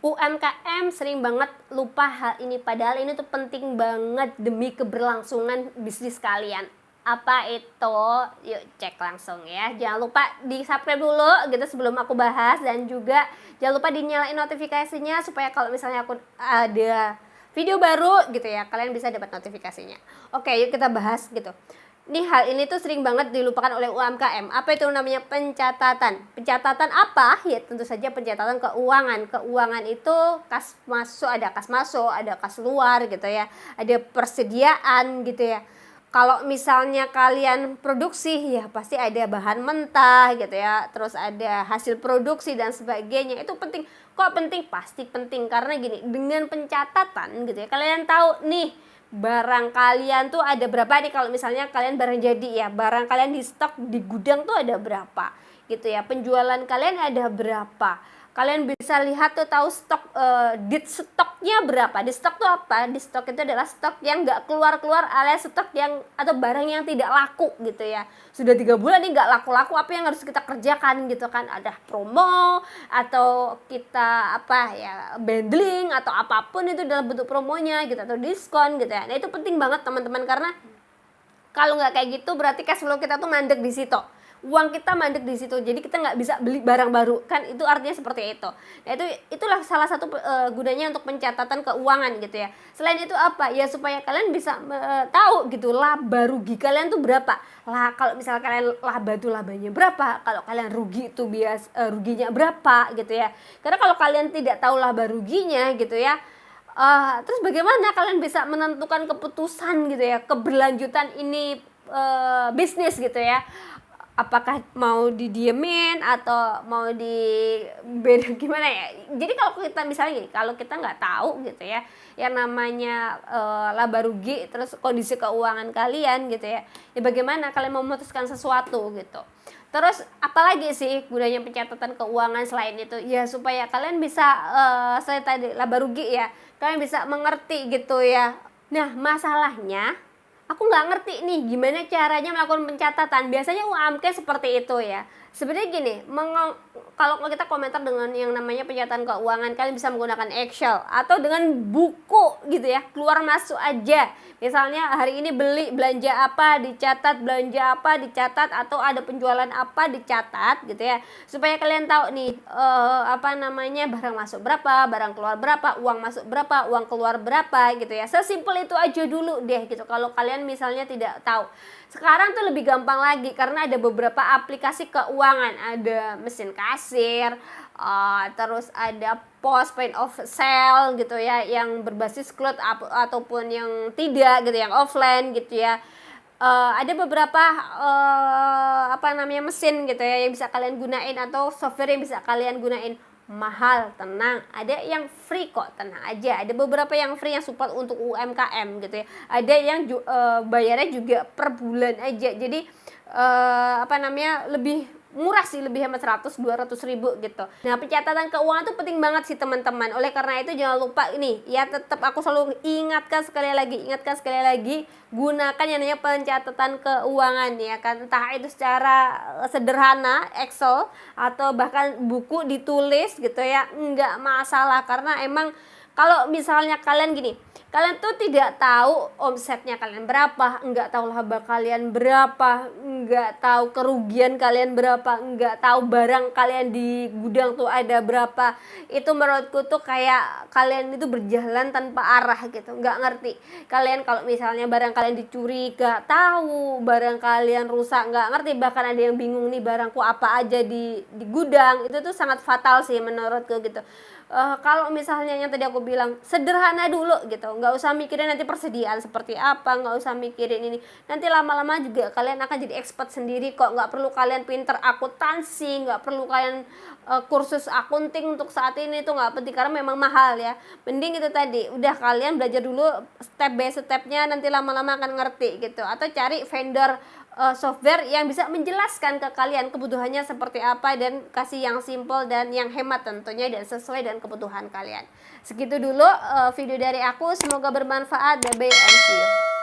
UMKM sering banget lupa hal ini, padahal ini tuh penting banget demi keberlangsungan bisnis kalian. Apa itu? Yuk cek langsung ya. Jangan lupa di subscribe dulu gitu sebelum aku bahas, dan juga jangan lupa dinyalain notifikasinya supaya kalau misalnya aku ada video baru gitu ya, kalian bisa dapat notifikasinya. Oke, yuk kita bahas gitu. Nih, hal ini tuh sering banget dilupakan oleh UMKM. Apa itu namanya? Pencatatan. Pencatatan apa? Ya tentu saja pencatatan keuangan. Keuangan itu kas masuk, ada kas luar gitu ya. Ada persediaan gitu ya. Kalau misalnya kalian produksi, ya pasti ada bahan mentah gitu ya. Terus ada hasil produksi dan sebagainya. Itu penting. Kok penting? Pasti penting karena gini, dengan pencatatan gitu ya. Kalian tahu nih barang kalian tuh ada berapa nih, kalau misalnya kalian barang jadi ya, barang kalian di stok di gudang tuh ada berapa gitu ya, penjualan kalian ada berapa, kalian bisa lihat tuh, tahu stok, di stoknya berapa. Di stok tuh apa? Di stok itu adalah stok yang nggak keluar alias stok yang atau barang yang tidak laku gitu ya. Sudah 3 bulan nih nggak laku-laku, apa yang harus kita kerjakan gitu kan? Ada promo atau kita apa ya, bundling atau apapun itu dalam bentuk promonya gitu, atau diskon gitu ya. Nah itu penting banget teman-teman, karena kalau nggak kayak gitu berarti cash flow kita tuh mandek di situ, uang kita mandek di situ, jadi kita nggak bisa beli barang baru kan, itu artinya seperti itu. Nah itulah salah satu gunanya untuk pencatatan keuangan gitu ya. Selain itu apa ya, supaya kalian bisa tahu gitu laba rugi kalian tuh berapa lah. Kalau misalnya kalian laba tuh labanya berapa, kalau kalian rugi itu ruginya berapa gitu ya. Karena kalau kalian tidak tahu laba ruginya gitu ya, terus bagaimana kalian bisa menentukan keputusan gitu ya, keberlanjutan ini bisnis gitu ya, apakah mau didiemin atau mau beda gimana ya. Jadi kalau kita misalnya gini, kalau kita nggak tahu gitu ya yang namanya laba rugi terus kondisi keuangan kalian gitu ya, ya bagaimana kalian memutuskan sesuatu gitu. Terus apalagi sih gunanya pencatatan keuangan selain itu ya, supaya kalian bisa selain tadi laba rugi ya, kalian bisa mengerti gitu ya. Nah masalahnya aku nggak ngerti nih gimana caranya melakukan pencatatan. Biasanya UMK seperti itu ya. Sebenarnya gini, kalau kita komentar dengan yang namanya pencatatan keuangan, kalian bisa menggunakan Excel atau dengan buku gitu ya, keluar masuk aja. Misalnya hari ini belanja apa dicatat, belanja apa dicatat, atau ada penjualan apa dicatat gitu ya, supaya kalian tahu nih apa namanya, barang masuk berapa, barang keluar berapa, uang masuk berapa, uang keluar berapa gitu ya. Sesimpel itu aja dulu deh gitu kalau kalian misalnya tidak tahu. Sekarang tuh lebih gampang lagi karena ada beberapa aplikasi keuangan, ada mesin kasir, terus ada pos point of sale gitu ya, yang berbasis cloud ataupun yang tidak gitu, yang offline gitu ya. Ada beberapa apa namanya, mesin gitu ya yang bisa kalian gunain, atau software yang bisa kalian gunain. Mahal, tenang, ada yang free kok, tenang aja. Ada beberapa yang free yang support untuk UMKM gitu ya. Ada yang bayarnya juga per bulan aja, jadi apa namanya, lebih murah sih, lebih hemat 100-200 ribu gitu. Nah pencatatan keuangan itu penting banget sih teman-teman. Oleh karena itu jangan lupa ini ya, tetap aku selalu ingatkan sekali lagi, gunakan yang namanya pencatatan keuangan ya kan. Entah itu secara sederhana Excel atau bahkan buku ditulis gitu ya, nggak masalah. Karena emang kalau misalnya kalian gini, kalian tuh tidak tahu omsetnya kalian berapa, nggak tahu laba kalian berapa, nggak tahu kerugian kalian berapa, nggak tahu barang kalian di gudang tuh ada berapa. Itu menurutku tuh kayak kalian itu berjalan tanpa arah gitu, nggak ngerti. Kalian kalau misalnya barang kalian dicuri, nggak tahu, barang kalian rusak, nggak ngerti. Bahkan ada yang bingung nih, barangku apa aja di gudang. Itu tuh sangat fatal sih menurutku gitu. Kalau misalnya yang tadi aku bilang, sederhana dulu gitu, nggak usah mikirin nanti persediaan seperti apa, nggak usah mikirin ini, nanti lama-lama juga kalian akan jadi expert sendiri kok. Nggak perlu kalian pinter akuntansi, nggak perlu kalian kursus akunting untuk saat ini, itu nggak penting karena memang mahal ya. Mending itu tadi, udah kalian belajar dulu step by stepnya, nanti lama-lama akan ngerti gitu. Atau cari vendor software yang bisa menjelaskan ke kalian kebutuhannya seperti apa, dan kasih yang simple dan yang hemat tentunya, dan sesuai dengan kebutuhan kalian. Segitu dulu video dari aku, semoga bermanfaat. Bye bye and see you.